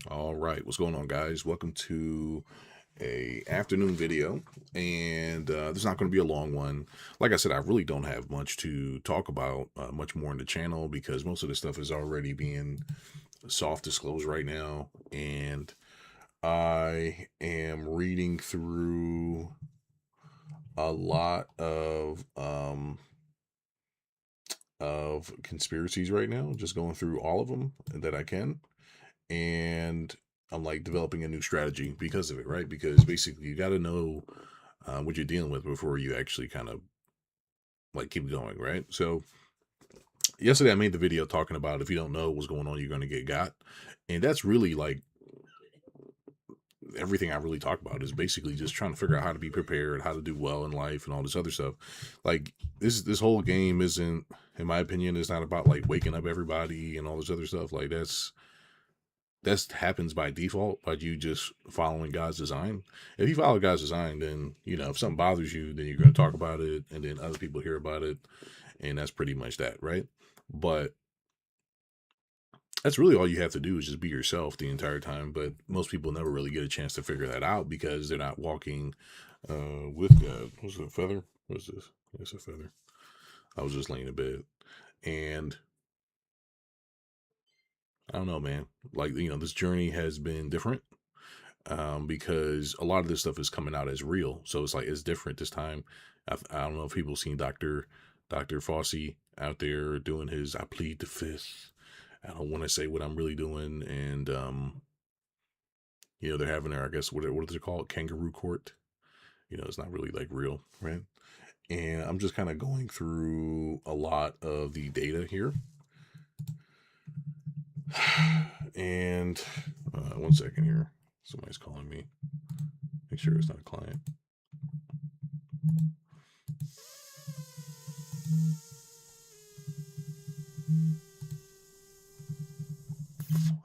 All right, what's going on, guys? Welcome to a afternoon video, and this is not going to be a long one. Like I said, I really don't have much to talk about, much more in the channel because most of the stuff is already being soft disclosed right now, and I am reading through a lot of conspiracies right now, just going through all of them that I can, and I'm like developing a new strategy because of it, right? Because basically, you got to know what you're dealing with before you actually kind of like keep going, right? So yesterday, I made the video talking about if you don't know what's going on, you're going to get got, and that's really like everything I really talk about is basically just trying to figure out how to be prepared, how to do well in life, and all this other stuff. Like this whole game isn't, in my opinion, is not about like waking up everybody and all this other stuff. Like that's happens by default by you just following God's design. If you follow God's design, then if something bothers you, then you're going to talk about it, and then other people hear about it, and that's pretty much that, right? But that's really all you have to do is just be yourself the entire time. But most people never really get a chance to figure that out because they're not walking with God. What's a feather? What's this? It's a feather. I was just laying in bed, and I don't know, man. Like this journey has been different because a lot of this stuff is coming out as real. So it's like it's different this time. I don't know if people seen Doctor Fossey out there doing his "I plead the fifth. I don't want to say what I'm really doing," and they're having their, I guess, what is it called, kangaroo court. It's not really like real, right? And I'm just kind of going through a lot of the data here, and one second here. Somebody's calling me. Make sure it's not a client.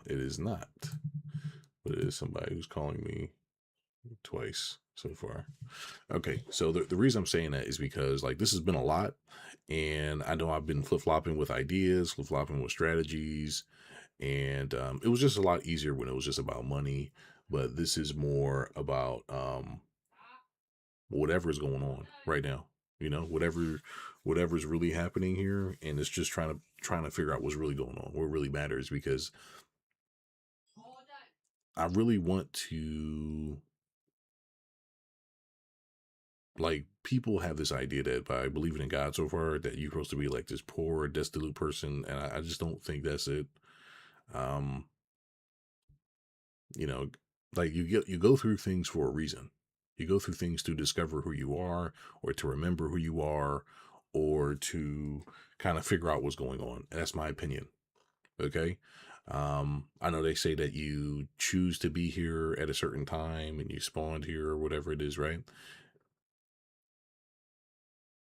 It is not, but it is somebody who's calling me twice so far. Okay, so the reason I'm saying that is because like this has been a lot, and I know I've been flip flopping with ideas, flip flopping with strategies, and it was just a lot easier when it was just about money. But this is more about whatever is going on right now. Whatever's really happening here, and it's just trying to figure out what's really going on, what really matters, because I really want to, like, people have this idea that by believing in God so far that you're supposed to be like this poor, destitute person, and I just don't think that's it. Um, you know, like you go through things for a reason. You go through things to discover who you are, or to remember who you are, or to kind of figure out what's going on. And that's my opinion. Okay. I know they say that you choose to be here at a certain time and you spawned here or whatever it is, right?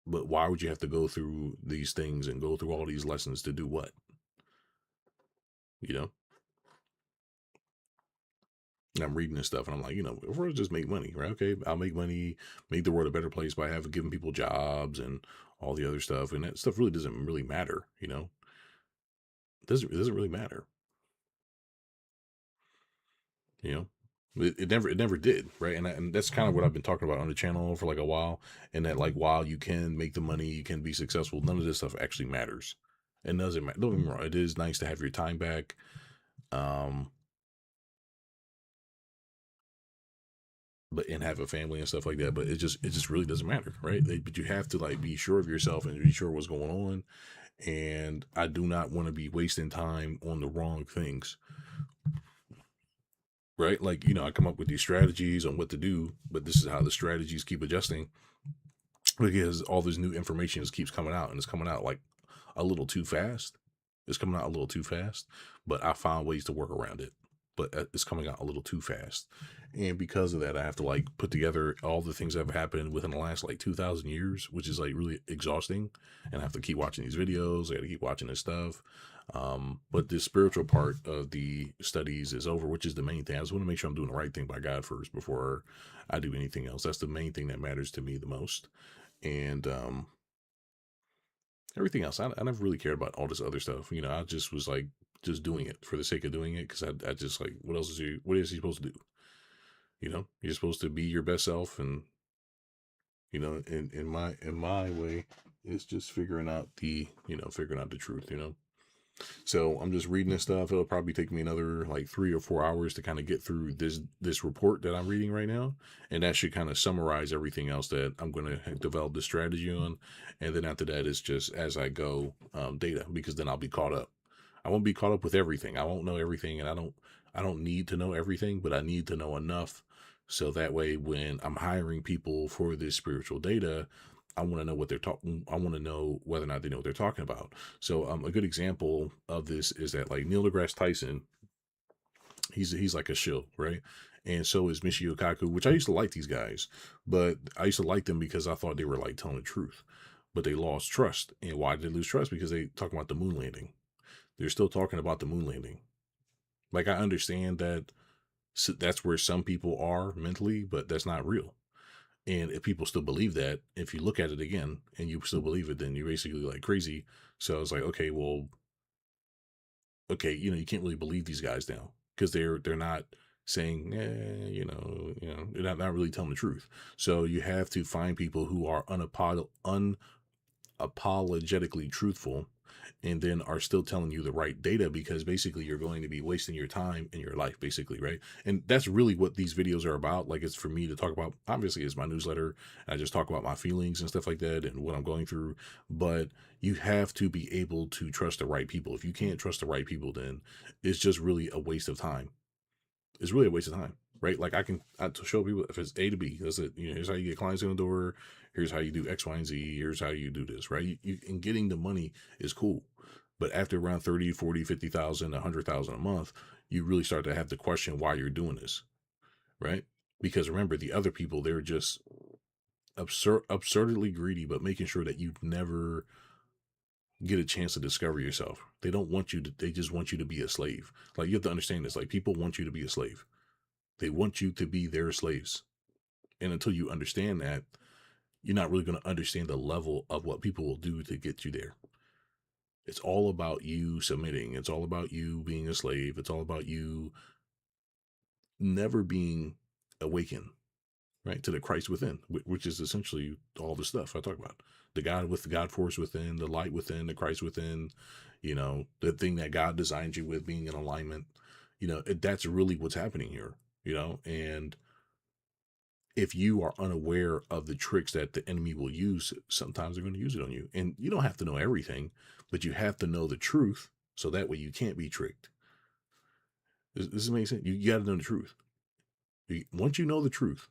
But why would you have to go through these things and go through all these lessons to do what? You know, and I'm reading this stuff and I'm like, if we're just make money, right? Okay, I'll make money, make the world a better place by having giving people jobs and all the other stuff. And that stuff really doesn't really matter, it doesn't really matter, you know. It never did, right? And that's kind of what I've been talking about on the channel for like a while. And that, like, while you can make the money, you can be successful, none of this stuff actually matters. It doesn't matter. Don't get me wrong, it is nice to have your time back. Um, but and have a family and stuff like that. But it just really doesn't matter, right? But you have to like be sure of yourself and be sure what's going on. And I do not want to be wasting time on the wrong things, right? Like I come up with these strategies on what to do, but this is how the strategies keep adjusting because all this new information just keeps coming out, and it's coming out like a little too fast. It's coming out a little too fast, but I found ways to work around it. But it's coming out a little too fast, and because of that, I have to like put together all the things that have happened within the last like 2,000 years, which is like really exhausting. And I have to keep watching these videos. I got to keep watching this stuff. But the spiritual part of the studies is over, which is the main thing. I just want to make sure I'm doing the right thing by God first before I do anything else. That's the main thing that matters to me the most. And everything else, I never really cared about all this other stuff. I just was like just doing it for the sake of doing it. Because I just like, what is he supposed to do? You're supposed to be your best self, and in my way, it's just figuring out the truth. So I'm just reading this stuff. It'll probably take me another like 3 or 4 hours to kind of get through this report that I'm reading right now, and that should kind of summarize everything else that I'm going to develop the strategy on. And then after that, it's just as I go, data, because then I'll be caught up. I won't be caught up with everything. I won't know everything, and I don't need to know everything, but I need to know enough so that way when I'm hiring people for this spiritual data, I want to know what they're talking. I want to know whether or not they know what they're talking about. So a good example of this is that like Neil deGrasse Tyson, he's like a shill, right? And so is Michio Kaku, which I used to like these guys, but I used to like them because I thought they were like telling the truth. But they lost trust. And why did they lose trust? Because they talking about the moon landing. They're still talking about the moon landing. Like, I understand that that's where some people are mentally, but that's not real. And if people still believe that, if you look at it again and you still believe it, then you're basically like crazy. So I was like, okay, well, okay, you can't really believe these guys now because they're not saying, they're not really telling the truth. So you have to find people who are unapologetically truthful, and then are still telling you the right data, because basically you're going to be wasting your time in your life, basically, right? And that's really what these videos are about. Like, it's for me to talk about, obviously it's my newsletter, and I just talk about my feelings and stuff like that and what I'm going through. But you have to be able to trust the right people. If you can't trust the right people, then it's just really a waste of time. It's really a waste of time, right? Like, I to show people, if it's A to B, that's it. Here's how you get clients in the door. Here's how you do X, Y, and Z. Here's how you do this, right? And getting the money is cool. But after around 30, 40, 50,000, 100,000 a month, you really start to have to question why you're doing this, right? Because remember, the other people, they're just absurdly greedy, but making sure that you never get a chance to discover yourself. They don't want you to, they just want you to be a slave. Like, you have to understand this. Like, people want you to be a slave. They want you to be their slaves. And until you understand that, you're not really going to understand the level of what people will do to get you there. It's all about you submitting. It's all about you being a slave. It's all about you never being awakened, right, to the Christ within, which is essentially all the stuff I talk about. The God, with the God force within, the light within, the Christ within, the thing that God designed you with, being in alignment. That's really what's happening here, and if you are unaware of the tricks that the enemy will use, sometimes they're going to use it on you. And you don't have to know everything, but you have to know the truth, so that way you can't be tricked. This makes sense. You got to know the truth. Once you know the truth,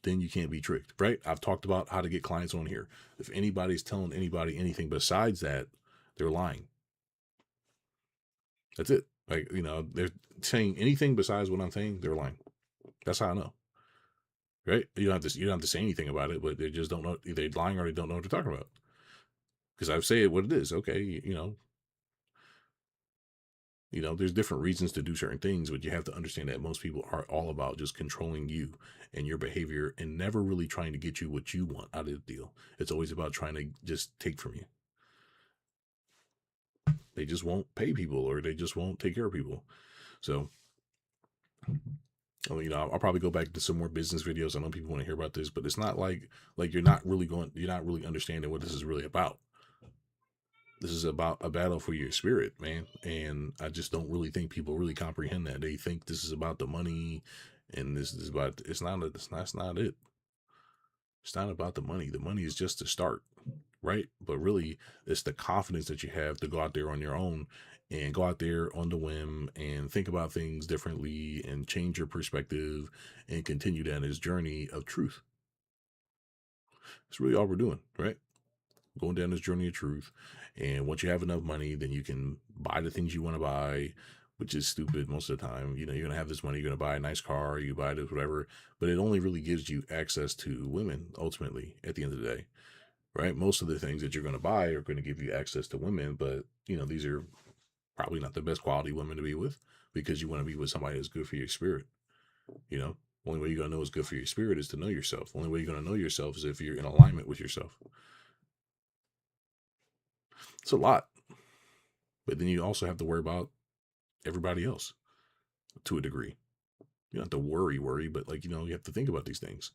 then you can't be tricked, right? I've talked about how to get clients on here. If anybody's telling anybody anything besides that, they're lying. That's it. Like, they're saying anything besides what I'm saying, they're lying. That's how I know. Right? You don't have to say anything about it, but they just don't know. They're lying, or they don't know what they're talking about. Because I've said what it is. Okay, there's different reasons to do certain things, but you have to understand that most people are all about just controlling you and your behavior, and never really trying to get you what you want out of the deal. It's always about trying to just take from you. They just won't pay people, or they just won't take care of people. So, I'll probably go back to some more business videos. I know people want to hear about this, but it's not like you're not really understanding what this is really about. This is about a battle for your spirit, man. And I just don't really think people really comprehend that. They think this is about the money, and this is about, it's not it. It's not about the money. The money is just to start, right? But really, it's the confidence that you have to go out there on your own, and go out there on the whim, and think about things differently, and change your perspective, and continue down this journey of truth. It's really all we're doing, right? Going down this journey of truth. And once you have enough money, then you can buy the things you want to buy, which is stupid most of the time. You're going to have this money, you're going to buy a nice car, you buy this, whatever, but it only really gives you access to women ultimately at the end of the day, right? Most of the things that you're going to buy are going to give you access to women, but these are probably not the best quality women to be with, because you want to be with somebody that's good for your spirit. Only way you're going to know what's good for your spirit is to know yourself. Only way you're going to know yourself is if you're in alignment with yourself. It's a lot. But then you also have to worry about everybody else to a degree. You don't have to worry, but like, you have to think about these things.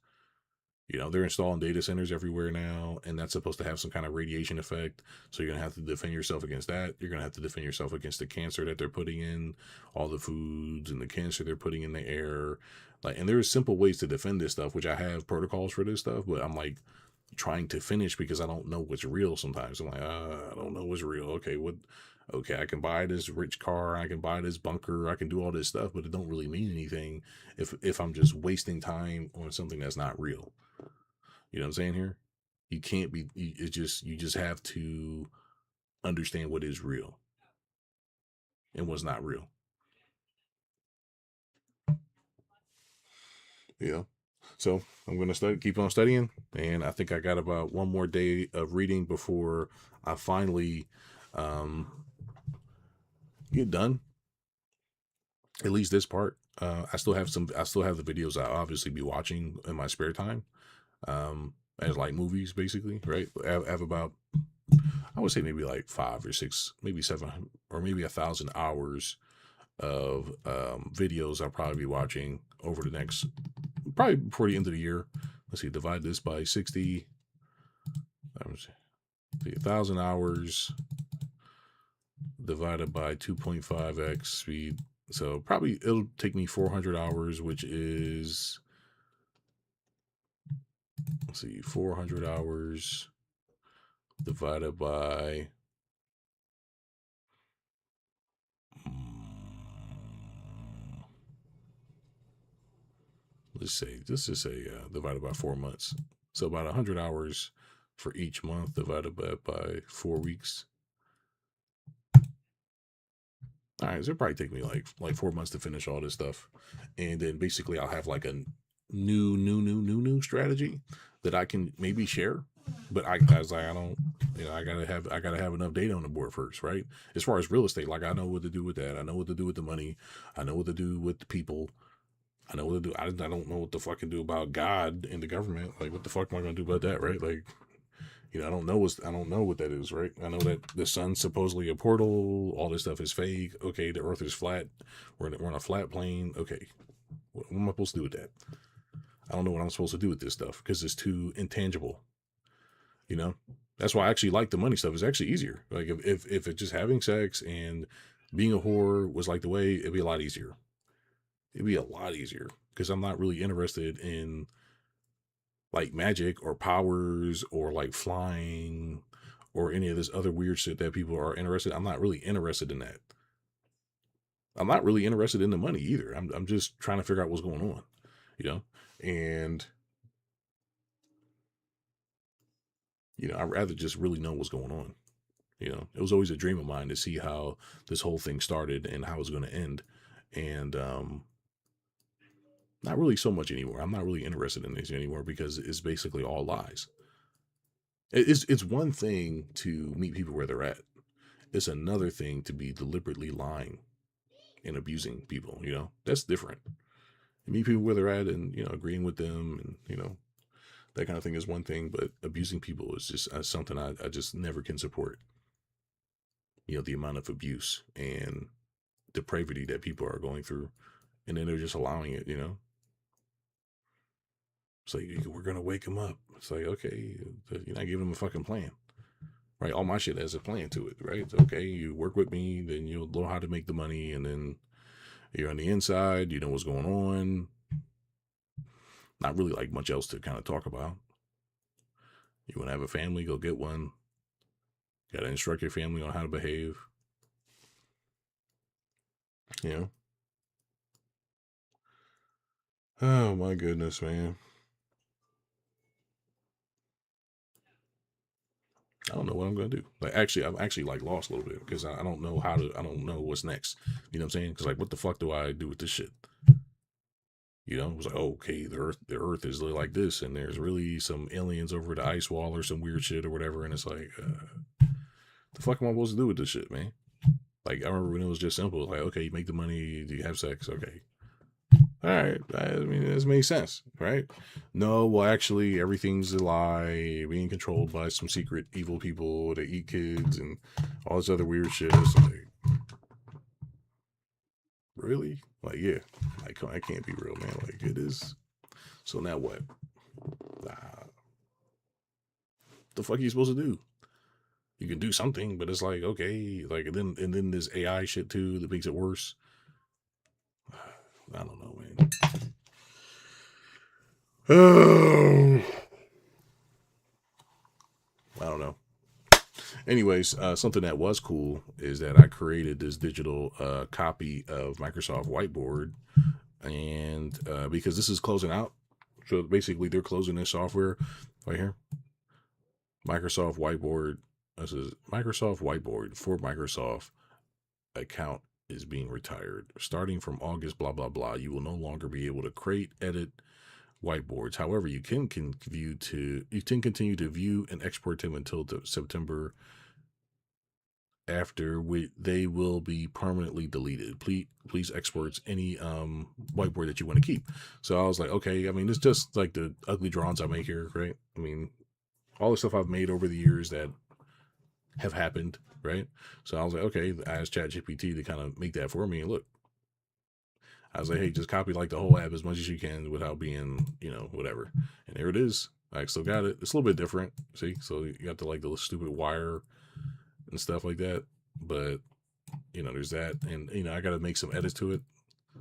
They're installing data centers everywhere now, and that's supposed to have some kind of radiation effect. So you're going to have to defend yourself against that. You're going to have to defend yourself against the cancer that they're putting in, all the foods and the cancer they're putting in the air. Like, and there's simple ways to defend this stuff, which I have protocols for this stuff, but I'm like trying to finish because I don't know what's real sometimes. I'm like, I don't know what's real. Okay, I can buy this rich car, I can buy this bunker, I can do all this stuff, but it don't really mean anything if I'm just wasting time on something that's not real. You know what I'm saying here? You can't be. You just have to understand what is real and what's not real. Yeah. So I'm gonna keep on studying, and I think I got about one more day of reading before I finally get done. At least this part. I still have some. I still have the videos I obviously be watching in my spare time. As like movies, basically, right? I have about, I would say maybe like 5 or 6, maybe 7, or maybe 1,000 hours of videos I'll probably be watching over the next, probably before the end of the year. Let's see, divide this by 60. Let's see, 1,000 hours divided by 2.5x speed. So probably it'll take me 400 hours, which is, let's see, 400 hours divided by, let's just say divided by 4 months. So about 100 hours for each month divided by 4 weeks. All right, so it'll probably take me like 4 months to finish all this stuff, and then basically I'll have like a new strategy that I can maybe share. But I don't, I gotta have enough data on the board first, right? As far as real estate, like I know what to do with that. I know what to do with the money. I know what to do with the people. I know what to do. I don't know what to fucking do about God and the government. Like, what the fuck am I gonna do about that, right? Like, I don't know what that is, right? I know that the sun's supposedly a portal. All this stuff is fake. Okay, the Earth is flat. We're on a flat plane. Okay, what am I supposed to do with that? I don't know what I'm supposed to do with this stuff because it's too intangible. That's why I actually like the money stuff. It's actually easier. Like if it's just having sex and being a whore was like the way, it'd be a lot easier. It'd be a lot easier because I'm not really interested in like magic or powers or like flying or any of this other weird shit that people are interested. I'm not really interested in that. I'm not really interested in the money either. I'm just trying to figure out what's going on, and I'd rather just really know what's going on. It was always a dream of mine to see how this whole thing started and how it's going to end. And not really so much anymore. I'm not really interested in this anymore because it's basically all lies. It's one thing to meet people where they're at. It's another thing to be deliberately lying and abusing people. That's different. You meet people where they're at and agreeing with them and that kind of thing is one thing, but abusing people is just something I just never can support. The amount of abuse and depravity that people are going through, and then they're just allowing it. It's like, we're gonna wake them up. It's like, okay, you're not giving them a fucking plan, right? All my shit has a plan to it, right? It's okay, you work with me, then you'll know how to make the money, and then you're on the inside, you know what's going on. Not really like much else to kind of talk about. You want to have a family, go get one. Got to instruct your family on how to behave. Oh my goodness, man. I don't know what I'm gonna do. Like, actually, I'm actually like lost a little bit because I don't know I don't know what's next. You know what I'm saying? Because like, what the fuck do I do with this shit? It was like, oh, okay, the Earth is like this, and there's really some aliens over the ice wall or some weird shit or whatever, and it's like, the fuck am I supposed to do with this shit, man? Like, I remember when it was just simple, like, okay, you make the money, do you have sex? Okay, all right. I mean, this makes sense, right? No, well, actually, everything's a lie. Being controlled by some secret evil people that eat kids and all this other weird shit. It's like, really? Like, yeah, like that can't be real, man. Like it is. So now what? The fuck are you supposed to do? You can do something, but it's like, okay, like and then this AI shit too that makes it worse. I don't know, man. I don't know. Anyways, something that was cool is that I created this digital copy of Microsoft Whiteboard, and because this is closing out, so basically they're closing this software right here. Microsoft Whiteboard. This is Microsoft Whiteboard for Microsoft account is being retired. Starting from August, blah, blah, blah, you will no longer be able to create, edit whiteboards. However, you can continue to view and export them until September, after they will be permanently deleted. Please export any whiteboard that you want to keep. So I was like, okay, I mean, it's just like the ugly drawings I make here, right? I mean, all the stuff I've made over the years that have happened, right? So I was like, okay, I asked ChatGPT to kind of make that for me. And look, I was like, hey, just copy like the whole app as much as you can without being, whatever. And there it is. I still got it. It's a little bit different. See, so you got the stupid wire and stuff like that. But there's that, and I got to make some edits to it.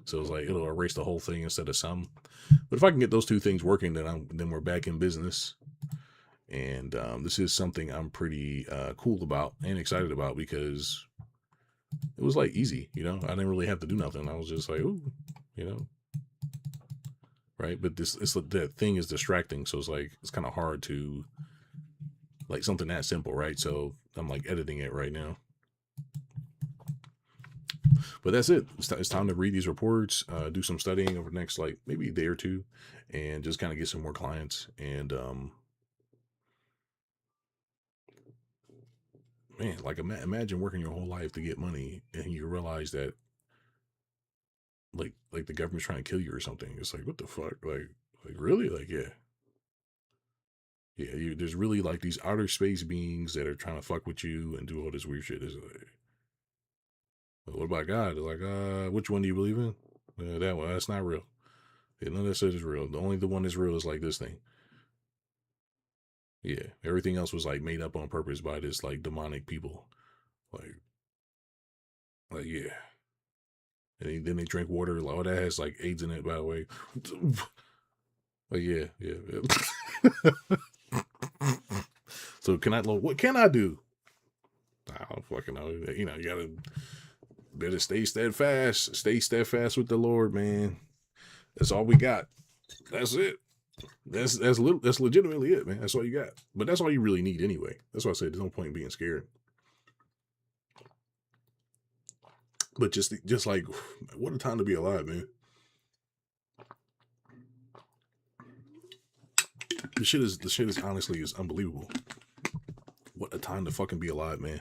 So it's like it'll erase the whole thing instead of some. But if I can get those two things working, then we're back in business. And this is something I'm pretty cool about and excited about, because it was like easy, I didn't really have to do nothing. I was just like, ooh, right? But that thing is distracting, so it's like it's kind of hard to like something that simple, right? So I'm like editing it right now. But that's it. It's time to read these reports, do some studying over the next like maybe a day or two, and just kind of get some more clients. And man, like imagine working your whole life to get money, and you realize that like the government's trying to kill you or something. It's like, what the fuck? Like really? Like, yeah. There's really like these outer space beings that are trying to fuck with you and do all this weird shit. It's like, what about God? Like, which one do you believe in? That one. That's not real. None of that shit is real. The one that's real is like this thing. Yeah, everything else was like made up on purpose by this like demonic people. Like yeah. And then they drink water. Like, oh, that has like AIDS in it, by the way. Like yeah. So what can I do? I don't fucking know. You gotta better stay steadfast with the Lord, man. That's all we got. That's it. That's legitimately it, man. That's all you got. But that's all you really need anyway. That's why I said there's no point in being scared. But just like, what a time to be alive, man. The shit is honestly is unbelievable. What a time to fucking be alive, man.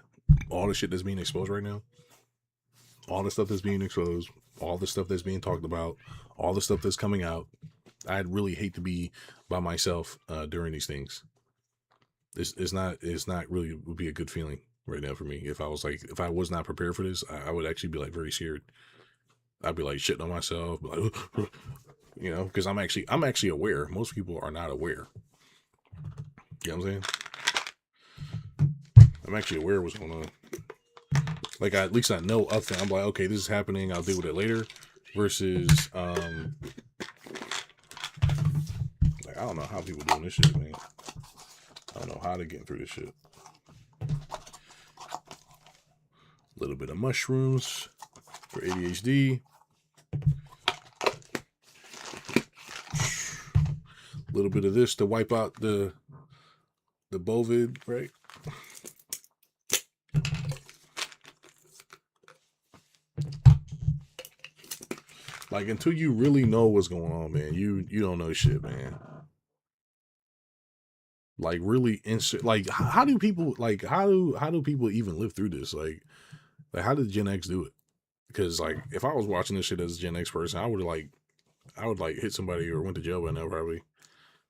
All the shit that's being exposed right now. All the stuff that's being exposed. All the stuff that's being talked about. All the stuff that's coming out. I'd really hate to be by myself during these things. It's not really would be a good feeling right now for me. If I was not prepared for this, I would actually be like very scared. I'd be like shitting on myself, like, because I'm actually aware. Most people are not aware. You know what I'm saying? I'm actually aware of what's going on. Like at least I know of it. I'm like, okay, this is happening. I'll deal with it later. Versus, like I don't know how people doing this shit, man. I don't know how they're getting through this shit. A little bit of mushrooms for ADHD. A little bit of this to wipe out the bovid, right? Like until you really know what's going on, man, you don't know shit, man. Like really like how do people even live through this? Like how did Gen X do it? Because like if I was watching this shit as a Gen X person, I would hit somebody or went to jail by now probably.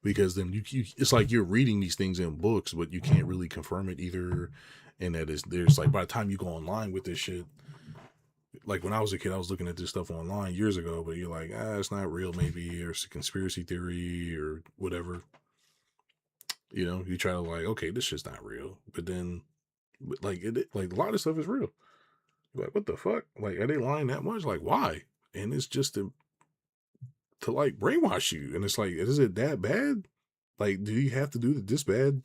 Because then you it's like you're reading these things in books, but you can't really confirm it either. And there's like by the time you go online with this shit, like when I was a kid, I was looking at this stuff online years ago, but you're like, it's not real, maybe, or it's a conspiracy theory or whatever. You try to like, okay, this shit's not real. But then, like, like a lot of stuff is real. You're like, what the fuck? Like, are they lying that much? Like, why? And it's just to like brainwash you. And it's like, is it that bad? Like, do you have to do it this bad?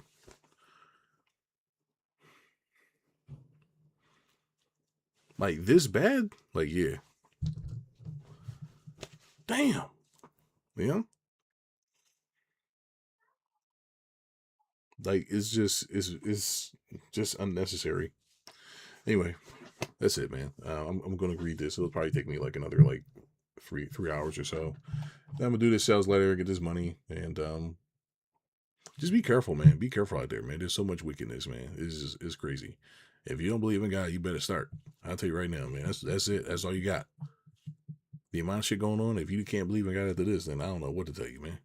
Like this bad? Like, yeah. Damn. You know? Like it's just unnecessary. Anyway, that's it, man. I'm gonna read this. It'll probably take me like another like three hours or so. Then I'm gonna do this sales letter, get this money, and just be careful, man. Be careful out there, man. There's so much wickedness, man. It's crazy. If you don't believe in God, you better start. I'll tell you right now, man. That's it. That's all you got. The amount of shit going on. If you can't believe in God after this, then I don't know what to tell you, man.